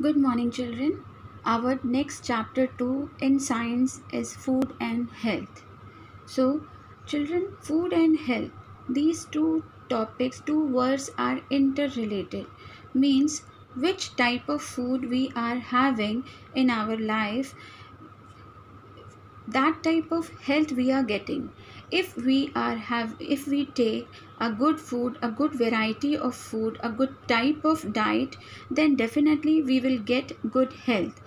Good morning, children. Our next chapter 2 in science is food and health. So, children, food and health, these two topics, two words are interrelated. Means which type of food we are having in our life, that type of health we are getting. If we take a good food, a good variety of food, a good type of diet, then definitely we will get good health.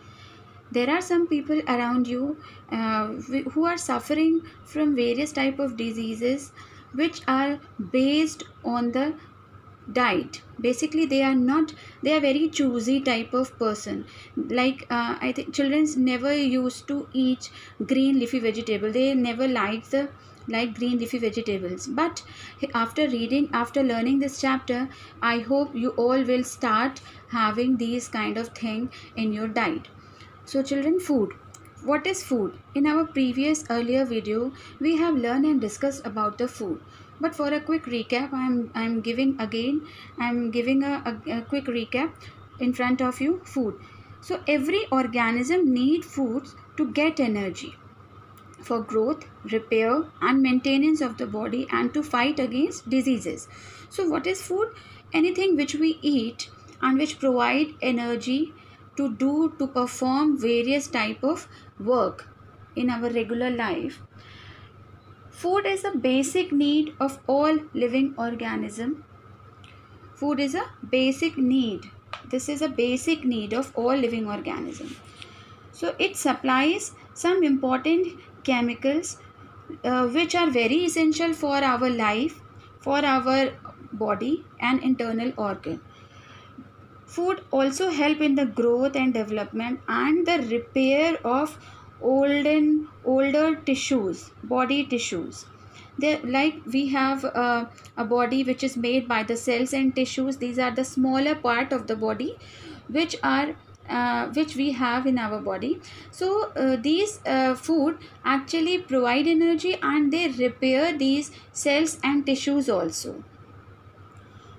There are some people around you who are suffering from various type of diseases which are based on the diet. Basically they are very choosy type of person. Like I think children never used to eat green leafy vegetable. They never like green leafy vegetables. But after learning this chapter, I hope you all will start having these kind of thing in your diet. So children, food. What is food? In our previous earlier video, we have learned and discussed about the food. But for a quick recap, I'm giving a quick recap in front of you. Food. So every organism needs food to get energy for growth, repair and maintenance of the body and to fight against diseases. So what is food? Anything which we eat and which provide energy to perform various type of work in our regular life. Food is a basic need of all living organism. Food is a basic need. This is a basic need of all living organism. So it supplies some important chemicals which are very essential for our life, for our body and internal organ. Food also help in the growth and development and the repair of older tissues, body tissues. Like we have a body which is made by the cells and tissues. These are the smaller part of the body which we have in our body. So these food actually provide energy and they repair these cells and tissues also.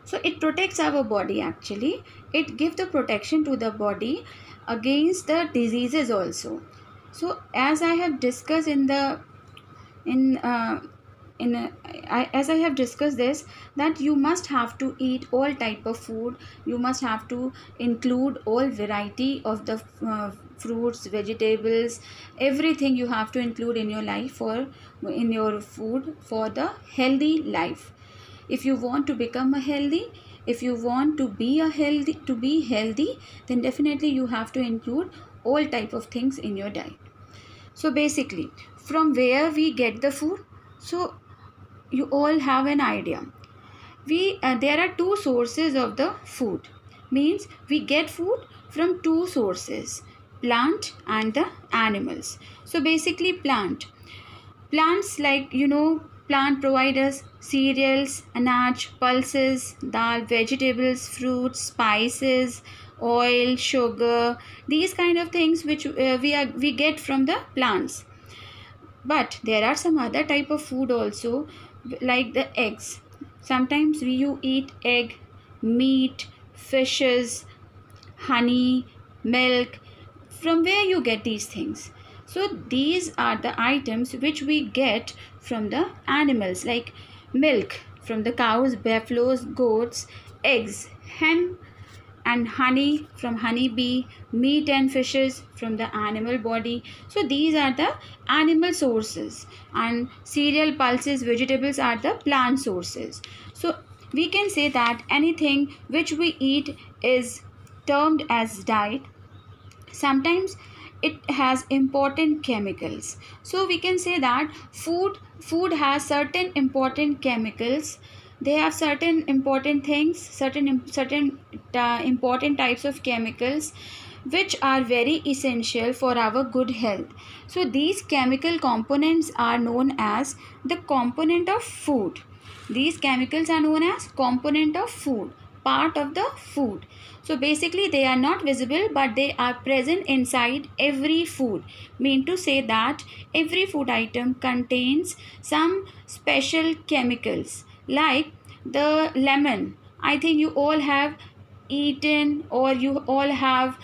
So it protects our body. Actually it gives the protection to the body against the diseases also. So as I have discussed as I have discussed this, that you must have to eat all type of food. You must have to include all variety of the fruits, vegetables, everything you have to include in your life in your food for the healthy life. If you want to become a healthy, if you want to be healthy, then definitely you have to include all type of things in your diet. So basically, from where we get the food, so you all have an idea. There are two sources of the food. Means we get food from two sources, plant and the animals. So basically plants, like plant provide us cereals, anaj, pulses, dal, vegetables, fruits, spices, oil, sugar, these kind of things which we get from the plants. But there are some other type of food also, like the eggs. Sometimes you eat egg, meat, fishes, honey, milk. From where you get these things? So these are the items which we get from the animals, like milk from the cows, buffaloes, goats, eggs, hen and honey from honeybee, meat and fishes from the animal body. So these are the animal sources, and cereal, pulses, vegetables are the plant sources. So we can say that anything which we eat is termed as diet. Sometimes it has important chemicals. So we can say that food has certain important chemicals. They have certain important things, certain important types of chemicals which are very essential for our good health. So these chemical components are known as the component of food. These chemicals are known as component of food, part of the food. So basically they are not visible, but they are present inside every food. Mean to say that every food item contains some special chemicals. Like the lemon, I think you all have eaten, or you all have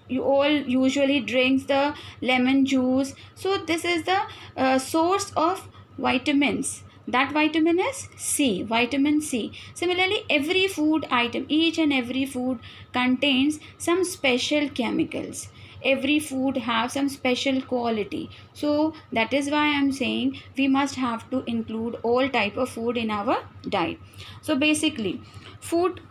you all usually drinks the lemon juice. So this is the source of vitamins. That vitamin is C, vitamin C. Similarly, every food item, each and every food contains some special chemicals. Every food have some special quality. So that is why I am saying we must have to include all type of food in our diet. So basically, food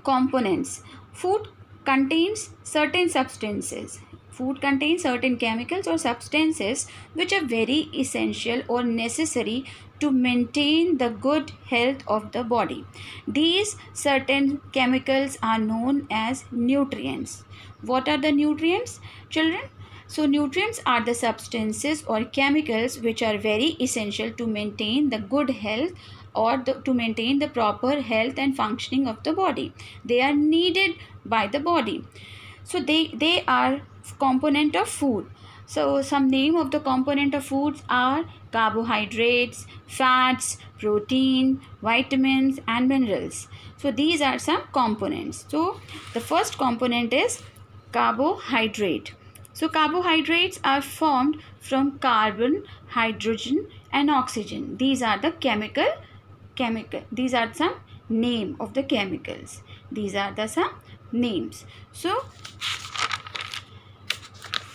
components. Food contains certain substances. Food contains certain chemicals or substances which are very essential or necessary to maintain the good health of the body. These certain chemicals are known as nutrients. What are the nutrients, children? So nutrients are the substances or chemicals which are very essential to maintain the good health or to maintain the proper health and functioning of the body. They are needed by the body. So they are component of food. So some name of the component of foods are carbohydrates, fats, protein, vitamins and minerals. So these are some components. So the first component is carbohydrate. So carbohydrates are formed from carbon, hydrogen and oxygen. These are the chemical. These are some name of the chemicals. These are the some names. So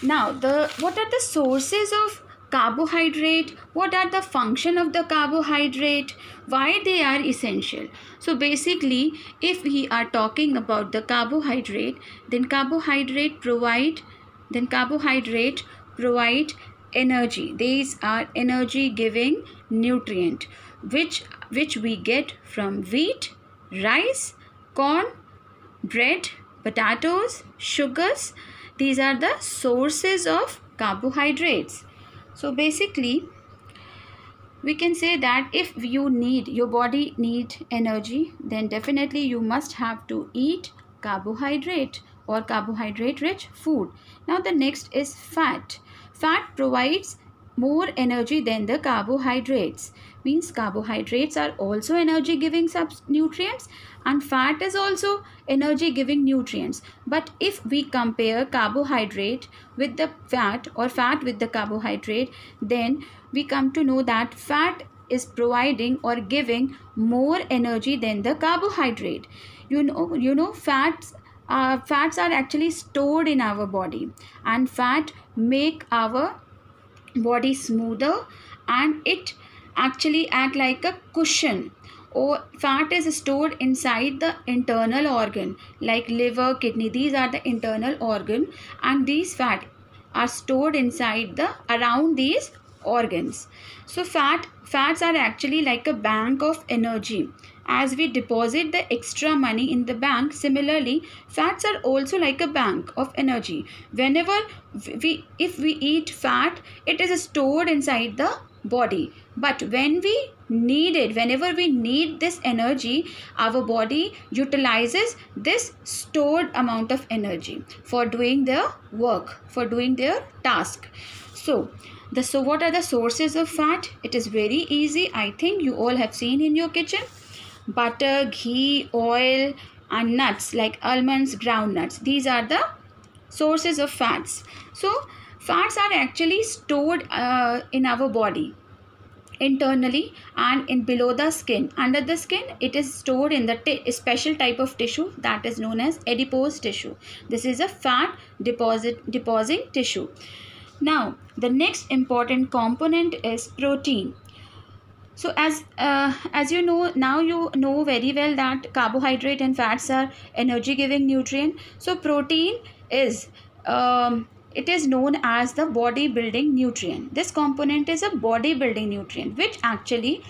now what are the sources of carbohydrate? What are the function of the carbohydrate? Why they are essential? So basically, if we are talking about the carbohydrate, then carbohydrate provide energy. These are energy giving nutrient which we get from wheat, rice, corn, bread, potatoes, sugars. These are the sources of carbohydrates. So basically, we can say that if your body need energy, then definitely you must have to eat carbohydrate or carbohydrate rich food. Now the next is fat. Fat provides more energy than the carbohydrates. Means carbohydrates are also energy giving nutrients and fat is also energy giving nutrients. But if we compare carbohydrate with the fat or fat with the carbohydrate, then we come to know that fat is providing or giving more energy than the carbohydrate. You know fats are actually stored in our body, and fat make our body smoother and it actually act like a cushion. Or fat is stored inside the internal organ like liver, kidney. These are the internal organ, and these fat are stored inside around these organs. So fats are actually like a bank of energy. As we deposit the extra money in the bank, similarly fats are also like a bank of energy. Whenever if we eat fat, it is stored inside the body, but whenever we need this energy, our body utilizes this stored amount of energy for doing their work, for doing their task. So what are the sources of fat? It is very easy. I think you all have seen in your kitchen: butter, ghee, oil and nuts like almonds, groundnuts. These are the sources of fats. So fats are actually stored in our body internally and in below the skin. Under the skin, it is stored in the special type of tissue that is known as adipose tissue. This is a fat depositing tissue. Now the next important component is protein. So as you know, now you know very well that carbohydrate and fats are energy giving nutrient. So protein is it is known as the body building nutrient. This component is a body building nutrient which actually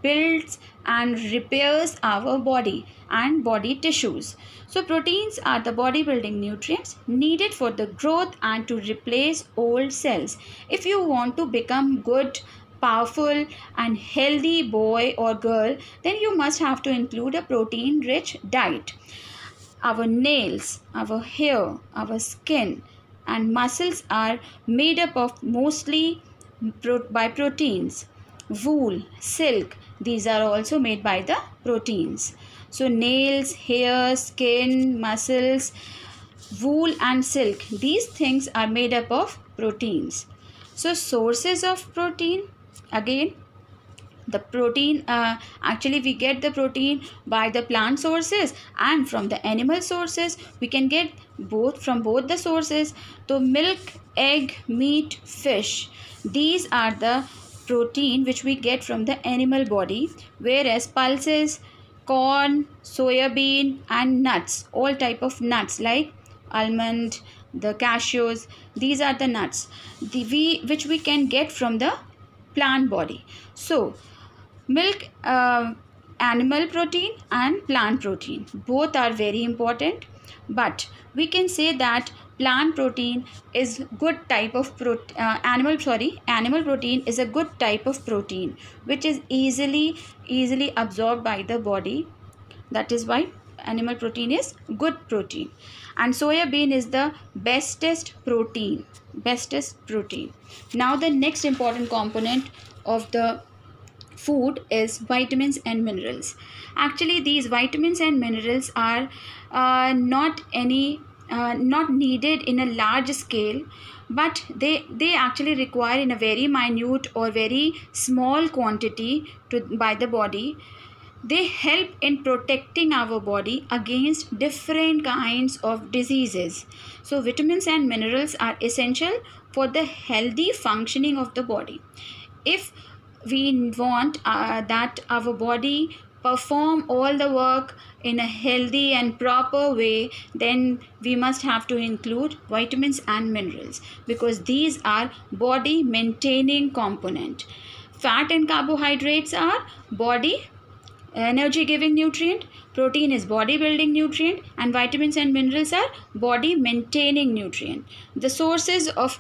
builds and repairs our body and body tissues. So proteins are the body building nutrients needed for the growth and to replace old cells. If you want to become good, powerful and healthy boy or girl, then you must have to include a protein rich diet. Our nails, our hair, our skin and muscles are made up of mostly by proteins. Wool, silk, these are also made by the proteins. So nails, hair, skin, muscles, wool and silk, these things are made up of proteins. So sources of protein, again the protein, actually we get the protein by the plant sources and from the animal sources. We can get both from both the sources. So milk, egg, meat, fish, these are the protein which we get from the animal body, whereas pulses, corn, soya bean and nuts, all type of nuts like almond, the cashews, these are the nuts which we can get from the plant body. So milk, animal protein and plant protein, both are very important, but we can say that plant protein is good type of animal protein is a good type of protein which is easily absorbed by the body. That is why animal protein is good protein. And soya bean is the bestest protein. Now the next important component of the food is vitamins and minerals. Actually these vitamins and minerals are not needed in a large scale, but they actually require in a very minute or very small quantity by the body. They help in protecting our body against different kinds of diseases. So vitamins and minerals are essential for the healthy functioning of the body. If we want that our body perform all the work in a healthy and proper way, then we must have to include vitamins and minerals, because these are body maintaining component. Fat and carbohydrates are body energy giving nutrient, protein is body building nutrient, and vitamins and minerals are body maintaining nutrient. The sources of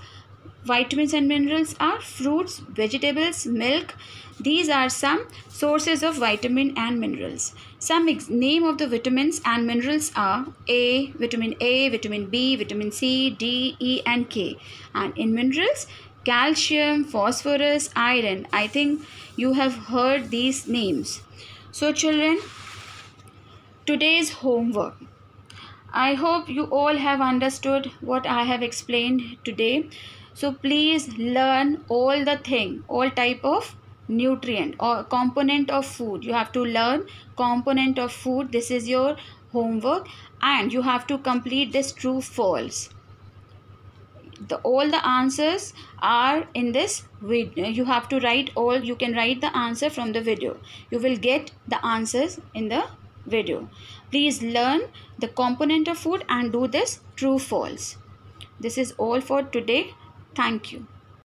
vitamins and minerals are fruits, vegetables, milk. These are some sources of vitamin and minerals. Some name of the vitamins and minerals are vitamin A, vitamin B, vitamin C, D, E and K. And in minerals, calcium, phosphorus, iron. I think you have heard these names. So children, today's homework. I hope you all have understood what I have explained today. So please learn all type of nutrient or component of food. You have to learn component of food. This is your homework, and you have to complete this true false. All the answers are in this video. You have to write you can write the answer from the video. You will get the answers in the video. Please learn the component of food and do this true false. This is all for today. Thank you.